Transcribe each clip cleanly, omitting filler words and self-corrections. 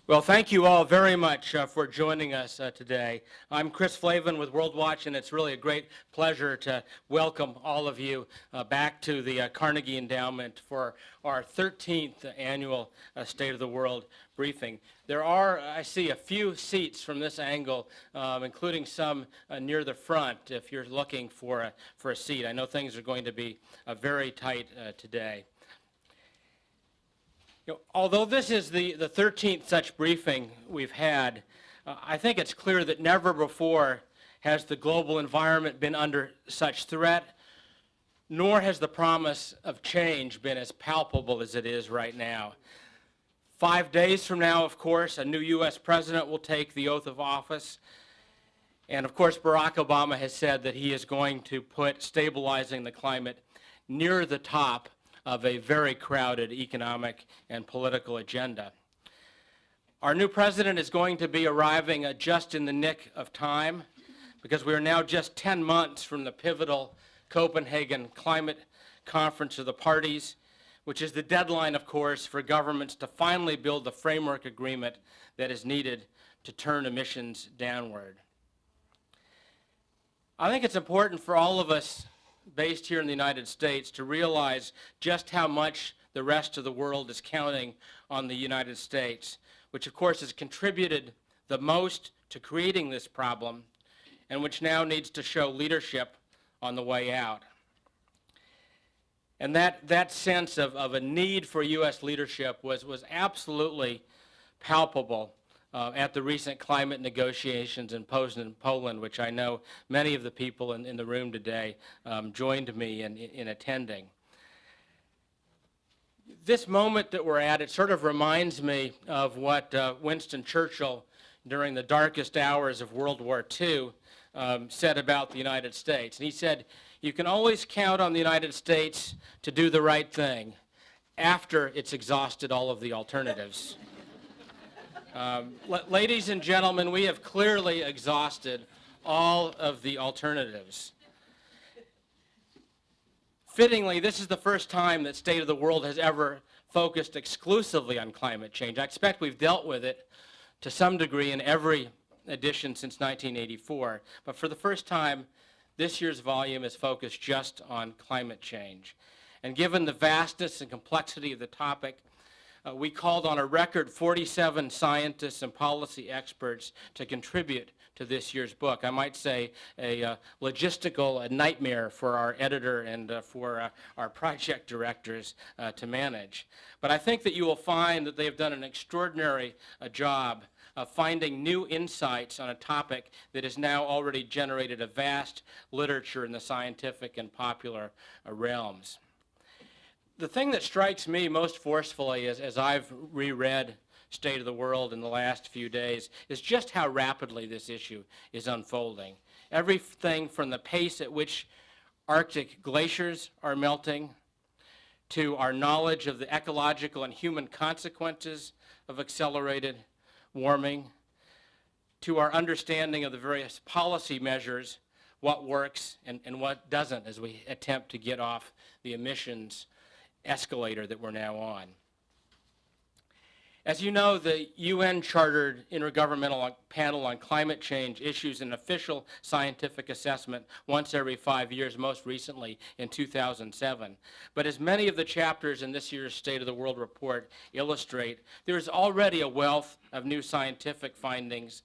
Well, thank you all very much for joining us today. I'm Chris Flavin with Worldwatch, and it's really a great pleasure to welcome all of you back to the Carnegie Endowment for our 13th annual State of the World briefing. There are, I see, a few seats from this angle, including some near the front if you're looking for a seat. I know things are going to be very tight today. Although this is the 13th such briefing we've had, I think it's clear that never before has the global environment been under such threat, nor has the promise of change been as palpable as it is right now. 5 days from now, of course, a new U.S. president will take the oath of office. And of course, Barack Obama has said that he is going to put stabilizing the climate near the top of a very crowded economic and political agenda. Our new president is going to be arriving just in the nick of time because we are now just 10 months from the pivotal Copenhagen Climate Conference of the Parties, which is the deadline, of course, for governments to finally build the framework agreement that is needed to turn emissions downward. I think it's important for all of us based here in the United States to realize just how much the rest of the world is counting on the United States, which of course has contributed the most to creating this problem and which now needs to show leadership on the way out. And that sense of a need for U.S. leadership was absolutely palpable at the recent climate negotiations in Poland, which I know many of the people in the room today joined me in attending. This moment that we're at, it sort of reminds me of what Winston Churchill, during the darkest hours of World War II, said about the United States. And he said, "You can always count on the United States to do the right thing after it's exhausted all of the alternatives." Ladies and gentlemen, we have clearly exhausted all of the alternatives. Fittingly, this is the first time that State of the World has ever focused exclusively on climate change. I expect we've dealt with it to some degree in every edition since 1984, but for the first time, this year's volume is focused just on climate change. And given the vastness and complexity of the topic, we called on a record 47 scientists and policy experts to contribute to this year's book. I might say a logistical nightmare for our editor and for our project directors to manage. But I think that you will find that they have done an extraordinary job of finding new insights on a topic that has now already generated a vast literature in the scientific and popular realms. The thing that strikes me most forcefully as I've reread State of the World in the last few days is just how rapidly this issue is unfolding. Everything from the pace at which Arctic glaciers are melting to our knowledge of the ecological and human consequences of accelerated warming to our understanding of the various policy measures, what works and what doesn't as we attempt to get off the emissions escalator that we're now on. As you know, the UN-chartered Intergovernmental Panel on Climate Change issues an official scientific assessment once every 5 years, most recently in 2007. But as many of the chapters in this year's State of the World report illustrate, there is already a wealth of new scientific findings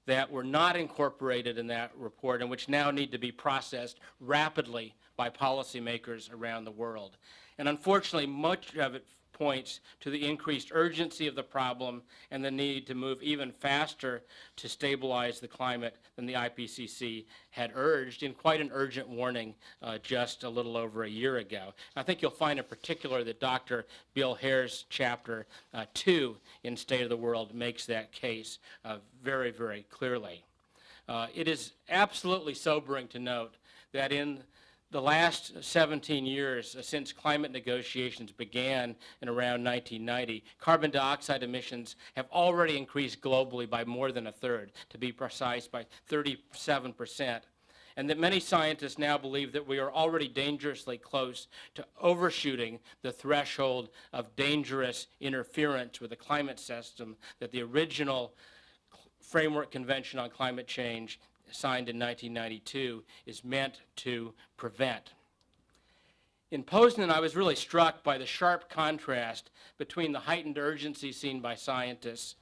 that were not incorporated in that report and which now need to be processed rapidly by policymakers around the world. And unfortunately, much of it points to the increased urgency of the problem and the need to move even faster to stabilize the climate than the IPCC had urged in quite an urgent warning just a little over a year ago. I think you'll find in particular that Dr. Bill Hare's chapter 2 in State of the World makes that case very, very clearly. It is absolutely sobering to note that in the last 17 years since climate negotiations began in around 1990, carbon dioxide emissions have already increased globally by more than a third, to be precise, by 37%. and that many scientists now believe that we are already dangerously close to overshooting the threshold of dangerous interference with the climate system that the original Framework Convention on Climate Change, signed in 1992, is meant to prevent. In Poznan, I was really struck by the sharp contrast between the heightened urgency seen by scientists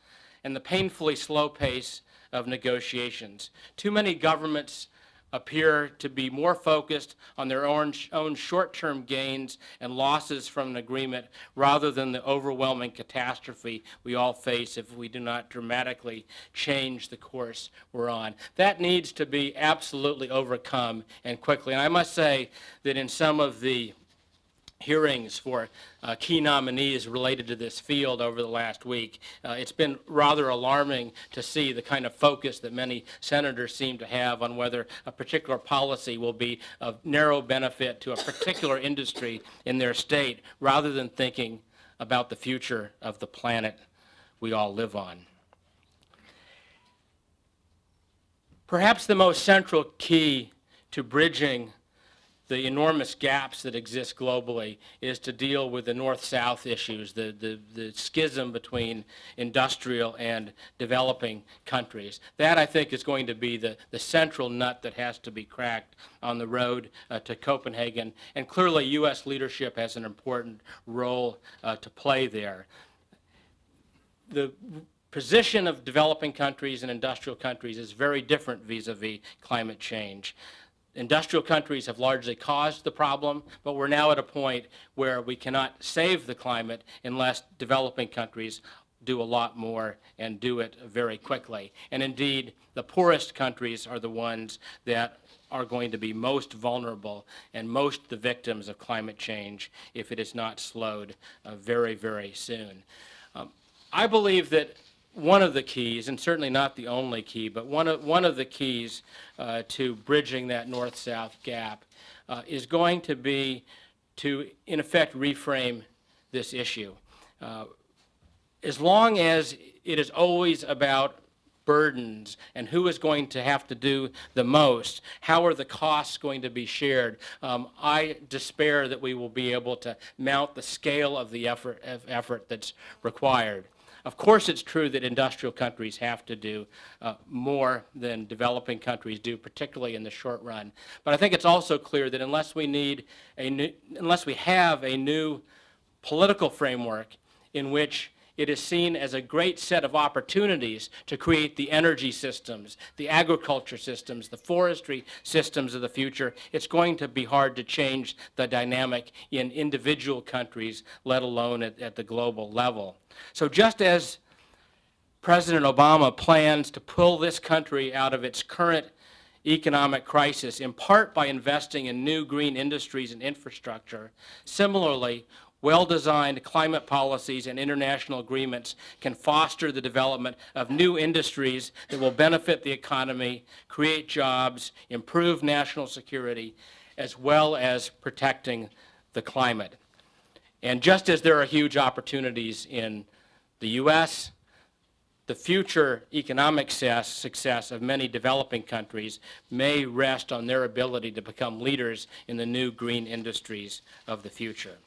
and the painfully slow pace of negotiations. Too many governments appear to be more focused on their own short-term gains and losses from an agreement rather than the overwhelming catastrophe we all face if we do not dramatically change the course we're on. That needs to be absolutely overcome and quickly. And I must say that in some of the hearings for key nominees related to this field over the last week, it's been rather alarming to see the kind of focus that many senators seem to have on whether a particular policy will be of narrow benefit to a particular industry in their state, rather than thinking about the future of the planet we all live on. Perhaps the most central key to bridging the enormous gaps that exist globally is to deal with the north-south issues, the schism between industrial and developing countries. That, I think, is going to be the central nut that has to be cracked on the road to Copenhagen. And clearly, U.S. leadership has an important role to play there. The position of developing countries and industrial countries is very different vis-a-vis climate change. Industrial countries have largely caused the problem, but we're now at a point where we cannot save the climate unless developing countries do a lot more and do it very quickly. And indeed, the poorest countries are the ones that are going to be most vulnerable and most the victims of climate change if it is not slowed very, very soon. I believe that one of the keys, and certainly not the only key, but one of the keys to bridging that north-south gap is going to be to, in effect, reframe this issue. As long as it is always about burdens and who is going to have to do the most, how are the costs going to be shared, I despair that we will be able to mount the scale of the effort that's required. Of course, it's true that industrial countries have to do more than developing countries do, particularly in the short run. But I think it's also clear that unless we have a new political framework in which it is seen as a great set of opportunities to create the energy systems, the agriculture systems, the forestry systems of the future, it's going to be hard to change the dynamic in individual countries, let alone at the global level. So just as President Obama plans to pull this country out of its current economic crisis, in part by investing in new green industries and infrastructure, similarly, well-designed climate policies and international agreements can foster the development of new industries that will benefit the economy, create jobs, improve national security, as well as protecting the climate. And just as there are huge opportunities in the U.S., the future economic success of many developing countries may rest on their ability to become leaders in the new green industries of the future.